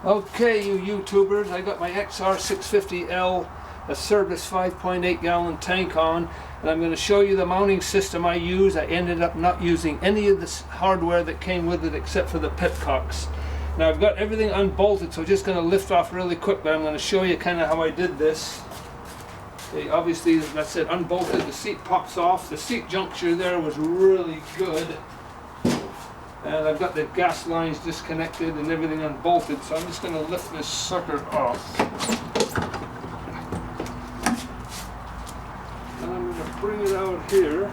Okay, you YouTubers, I got my XR650L Acerbis 5.8 gallon tank on, and I'm going to show you the mounting system I use. I ended up not using any of this hardware that came with it except for the petcocks. Now I've got everything unbolted, so I'm just going to lift off really quick, but I'm going to show you kind of how I did this. Okay, obviously, as I said, unbolted, the seat pops off. The seat juncture there was really good. And I've got the gas lines disconnected and everything unbolted, so I'm just going to lift this sucker off. And I'm going to bring it out here.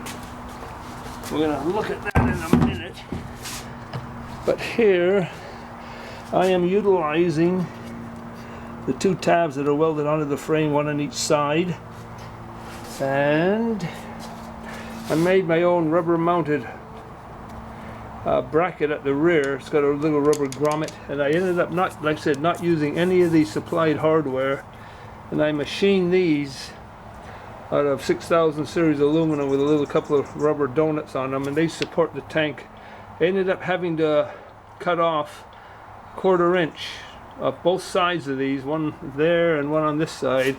We're going to look at that in a minute. But here, I am utilizing the two tabs that are welded onto the frame, one on each side. And I made my own rubber mounted bracket at the rear. It's got a little rubber grommet, and I ended up not, like I said, not using any of the supplied hardware, and I machined these out of 6000 series aluminum with a little couple of rubber donuts on them, and they support the tank. I ended up having to cut off 1/4 inch of both sides of these, one there and one on this side,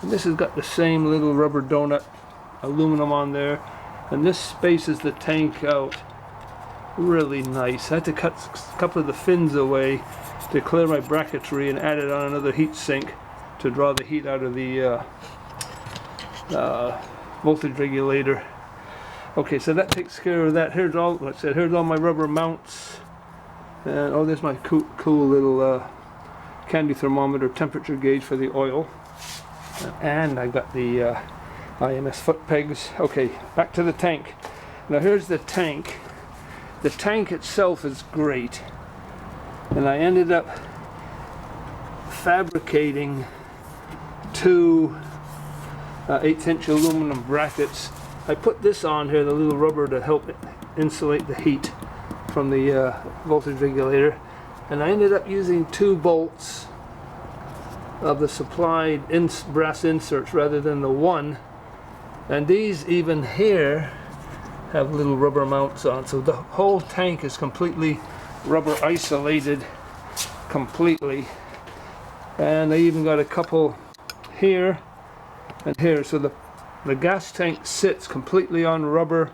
and this has got the same little rubber donut aluminum on there, and this spaces the tank out really nice. I had to cut a couple of the fins away to clear my bracketry and added on another heat sink to draw the heat out of the voltage regulator. Okay, so that takes care of that. Here's all, like I said, here's all my rubber mounts, and oh, there's my cool little candy thermometer temperature gauge for the oil, and I got the IMS foot pegs. Okay, back to the tank. Now here's the tank. The tank itself is great, and I ended up fabricating two 1/8 inch aluminum brackets. I put this on here, the little rubber, to help insulate the heat from the voltage regulator, and I ended up using 2 bolts of the supplied brass inserts rather than the one, and these even here have little rubber mounts on, so the whole tank is completely rubber isolated completely. And I even got a couple here and here, so the gas tank sits completely on rubber.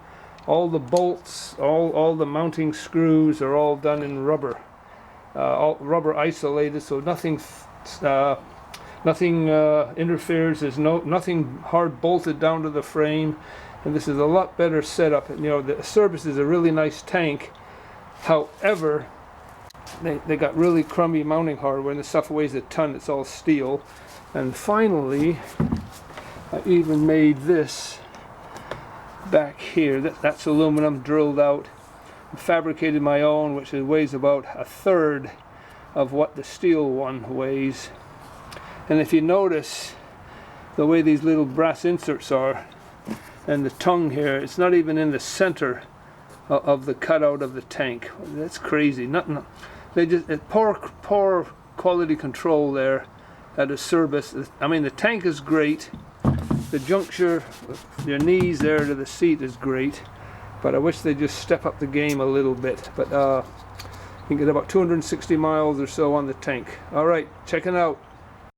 All the bolts, all the mounting screws are all done in rubber, all rubber isolated, so nothing interferes. There's nothing hard bolted down to the frame. And this is a lot better setup. You know, the Acerbis is a really nice tank. However, they got really crummy mounting hardware, and the stuff weighs a ton. It's all steel. And finally, I even made this back here. That's aluminum drilled out. I fabricated my own, which weighs about 1/3 of what the steel one weighs. And if you notice the way these little brass inserts are, and the tongue here, it's not even in the center of the cutout of the tank. That's crazy. They just poor quality control there at Acerbis. I mean, the tank is great. The juncture, your knees there to the seat, is great. But I wish they just step up the game a little bit. But you can get about 260 miles or so on the tank. All right, check it out.